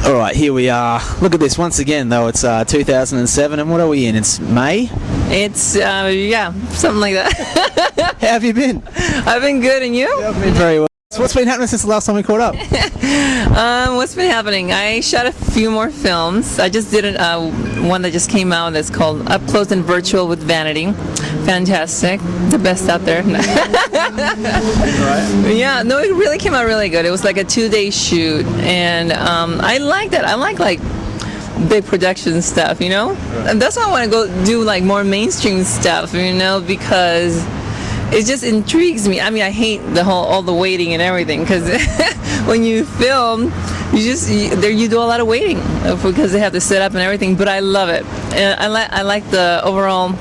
All right, here we are. Look at this once again, though. It's 2007, and what are we in? It's May? It's, yeah, something like that. How have you been? I've been good, and you? Yeah, I've been very well. So what's been happening since the last time we caught up? What's been happening? I shot a few more films. I just did one that just came out that's called Up Close and Virtual with Vanity. Fantastic. The best out there. Right. Yeah, no, it really came out really good. It was like a 2-day shoot, and I like that. I like big production stuff, you know? Right. And that's why I want to go do like more mainstream stuff, you know, because it just intrigues me. I mean, I hate all the waiting and everything, because when you film, you do a lot of waiting because they have to set up and everything. But I love it, and I like the overall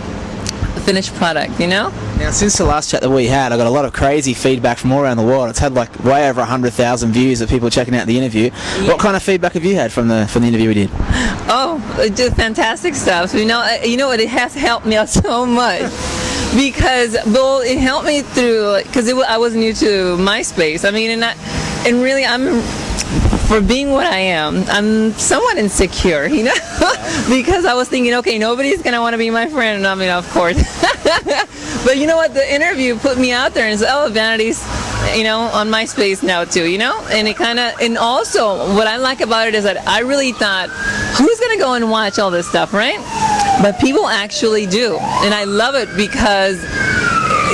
finished product, you know. Now, since the last chat that we had, I got a lot of crazy feedback from all around the world. It's had like way over 100,000 views of people checking out the interview. Yeah. What kind of feedback have you had from the interview we did? Oh, just fantastic stuff. You know, it has helped me out so much. Because, well, it helped me through, because I was new to MySpace. I mean, and really, for being what I am, I'm somewhat insecure, you know? Because I was thinking, okay, nobody's going to want to be my friend. And I mean, of course. But you know what? The interview put me out there and said, oh, Vanity's, you know, on MySpace now too, you know? And it kind of, and also what I like about it is that I really thought, who's going to go and watch all this stuff, right? But people actually do, and I love it because,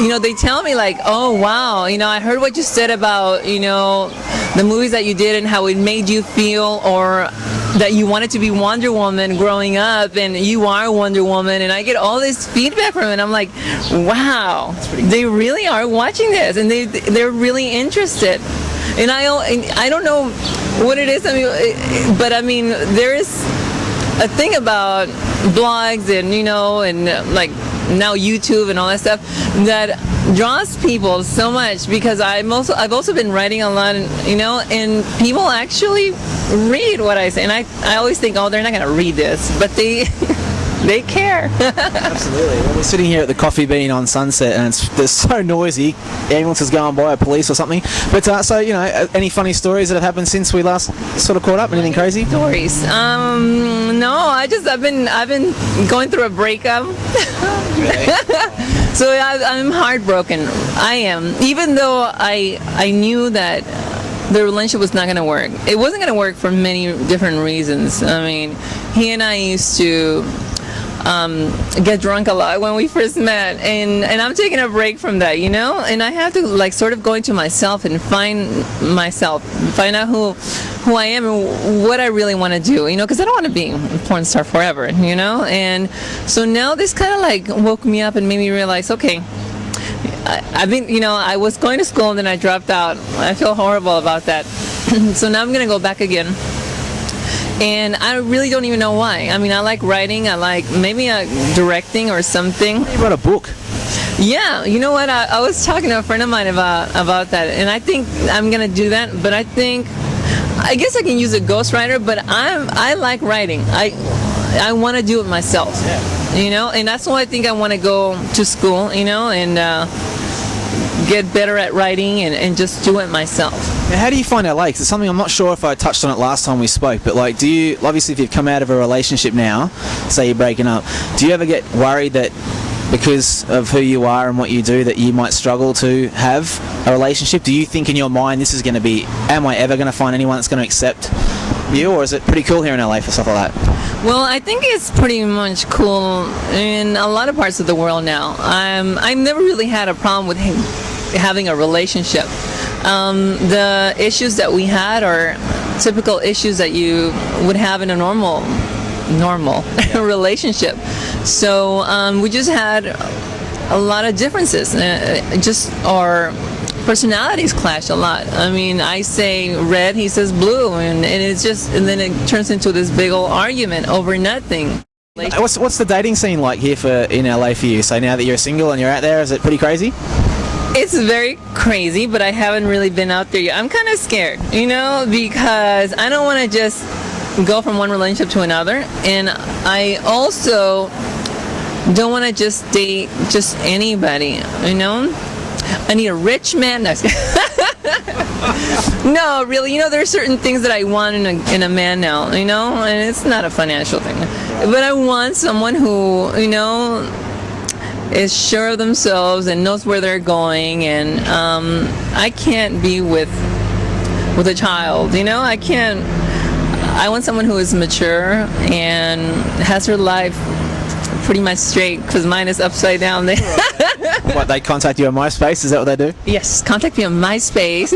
you know, they tell me like, oh wow, you know, I heard what you said about, you know, the movies that you did and how it made you feel, or that you wanted to be Wonder Woman growing up, and you are Wonder Woman, and I get all this feedback from it, and I'm like, wow, they really are watching this, and they're really interested. And I don't know what it is, I mean, but I mean, there is a thing about blogs and, you know, and like now YouTube and all that stuff that draws people so much, because I've also been writing a lot, you know, and people actually read what I say, and I always think, oh, they're not going to read this, but they care. Absolutely. Well, we're sitting here at the Coffee Bean on Sunset, and it's so noisy. Ambulances going by, police or something. But so, you know, any funny stories that have happened since we last sort of caught up? Anything crazy? Stories? No. I've been going through a breakup. So I'm heartbroken. I am, even though I knew that the relationship was not going to work. It wasn't going to work for many different reasons. I mean, he and I used to get drunk a lot when we first met, and I'm taking a break from that, you know, and I have to like sort of go into myself and find out who I am and what I really want to do, you know, because I don't want to be a porn star forever, you know. And so now this kind of like woke me up and made me realize, okay, I've been, you know, I was going to school and then I dropped out. I feel horrible about that. So now I'm going to go back again. And I really don't even know why. I mean, I like writing. I like maybe directing or something. You wrote a book. Yeah, you know what? I was talking to a friend of mine about that, and I think I'm gonna do that. But I guess I can use a ghostwriter. But I like writing. I want to do it myself. Yeah. You know, and that's why I think I want to go to school. You know, and get better at writing and just do it myself. Now, how do you find LA? 'Cause it's something I'm not sure if I touched on it last time we spoke, but like, do you, obviously if you've come out of a relationship now, say you're breaking up, do you ever get worried that because of who you are and what you do that you might struggle to have a relationship? Do you think in your mind this is going to be, am I ever going to find anyone that's going to accept you, or is it pretty cool here in LA for stuff like that? Well, I think it's pretty much cool in a lot of parts of the world now. I've never really had a problem with having a relationship. The issues that we had are typical issues that you would have in a normal relationship. So we just had a lot of differences. Just our personalities clash a lot. I mean, I say red, he says blue, and it's just, and then it turns into this big old argument over nothing. What's the dating scene like here in LA for you? So now that you're single and you're out there, is it pretty crazy? It's very crazy, but I haven't really been out there yet. I'm kind of scared, you know, because I don't want to just go from one relationship to another, and I also don't want to just date just anybody, you know. I need a rich man. No, really, there are certain things that I want in a man now, and it's not a financial thing. But I want someone who, is sure of themselves and knows where they're going, and I can't be with a child, I can't. I want someone who is mature and has her life pretty much straight, because mine is upside down there. What, they contact you on MySpace? Is that what they do? Yes, contact me on MySpace.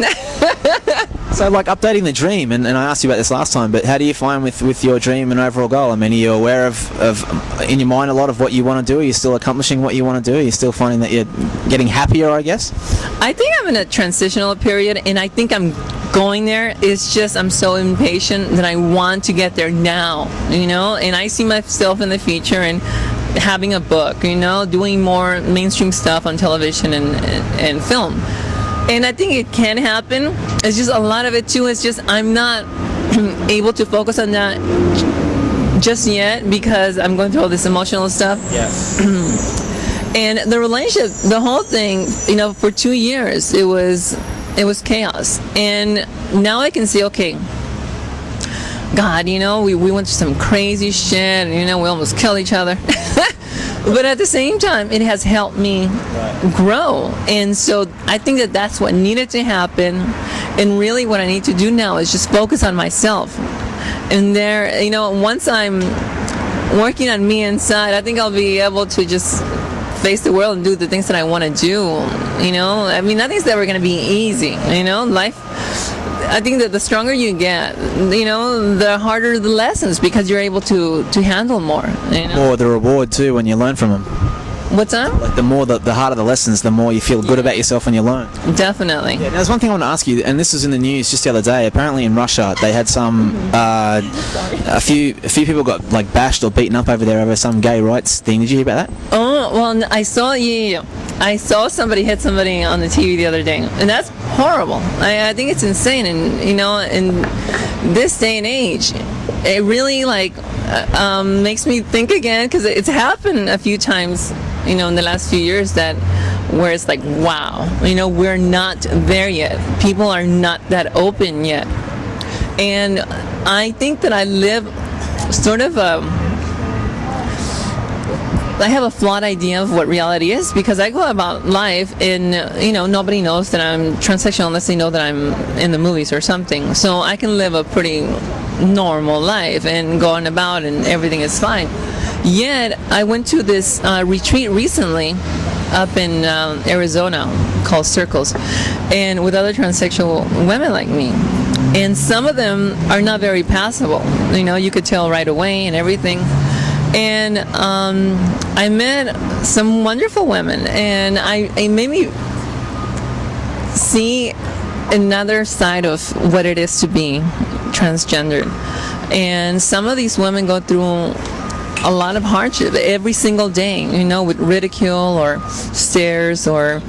So, like, updating the dream, and I asked you about this last time, but how do you find with your dream and overall goal? I mean, are you aware of in your mind a lot of what you want to do? Are you still accomplishing what you want to do? Are you still finding that you're getting happier, I guess? I think I'm in a transitional period, and I think I'm going there. It's just I'm so impatient that I want to get there now, and I see myself in the future and having a book, doing more mainstream stuff on television and film. And I think it can happen. It's just a lot of it too is just I'm not able to focus on that just yet because I'm going through all this emotional stuff. Yes. And the relationship, the whole thing, for 2 years it was chaos. And now I can see, okay, God, we went through some crazy shit, we almost killed each other. But at the same time, it has helped me grow. And so I think that that's what needed to happen. And really what I need to do now is just focus on myself. And there, once I'm working on me inside, I think I'll be able to just face the world and do the things that I want to do. I mean, nothing's ever going to be easy. Life, I think that the stronger you get, the harder the lessons, because you're able to handle more. Or the reward too when you learn from them. What's that? Like the harder the lessons, the more you feel good about yourself when you learn. Definitely. Yeah, there's one thing I want to ask you, and this was in the news just the other day. Apparently in Russia, they had some a few people got like bashed or beaten up over there over some gay rights thing. Did you hear about that? Oh well, I saw I saw somebody hit somebody on the TV the other day, and that's horrible. I think it's insane, and in this day and age, it really makes me think again, because it's happened a few times, in the last few years, that where it's like, wow, we're not there yet. People are not that open yet, and I think that I live sort of I have a flawed idea of what reality is, because I go about life and nobody knows that I'm transsexual unless they know that I'm in the movies or something. So I can live a pretty normal life and go on about and everything is fine. Yet I went to this retreat recently up in Arizona called Circles, and with other transsexual women like me. And some of them are not very passable. You could tell right away and everything. And I met some wonderful women, and it made me see another side of what it is to be transgendered. And some of these women go through a lot of hardship every single day, with ridicule or stares or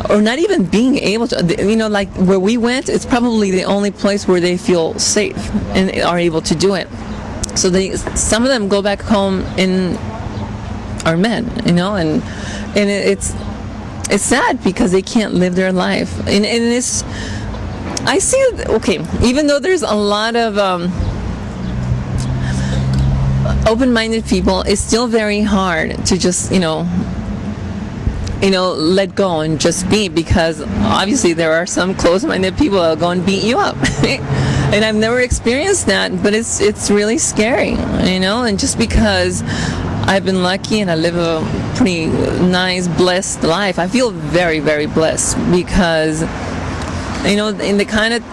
not even being able to, like where we went, it's probably the only place where they feel safe and are able to do it. So some of them go back home and are men, and it's sad because they can't live their life. And it's, I see, okay, even though there's a lot of open-minded people, it's still very hard to just, let go and just be, because obviously there are some closed-minded people that will go and beat you up. And I've never experienced that, but it's really scary, and just because I've been lucky and I live a pretty nice, blessed life, I feel very, very blessed, because, in the kind of,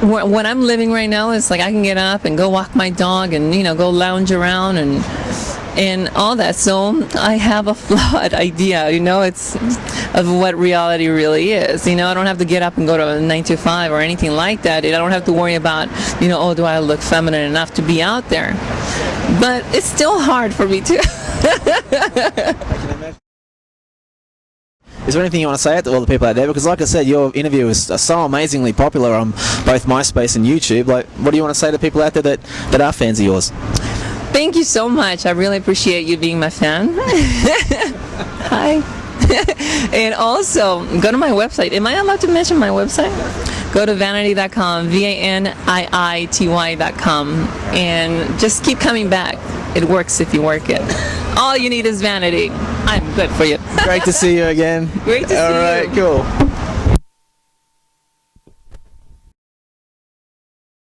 what I'm living right now is like I can get up and go walk my dog and, go lounge around and all that. So I have a flawed idea, it's of what reality really is. I don't have to get up and go to a 9 to 5 or anything like that. I don't have to worry about, oh, do I look feminine enough to be out there? But it's still hard for me too. Is there anything you want to say to all the people out there? Because like I said, your interview is so amazingly popular on both MySpace and YouTube. Like, what do you want to say to people out there that are fans of yours? Thank you so much. I really appreciate you being my fan. Hi. And also, go to my website. Am I allowed to mention my website? Go to vanity.com, VANIITY.com, and just keep coming back. It works if you work it. All you need is vanity. I'm good for you. Great to see you again. Great to see you. All right, cool.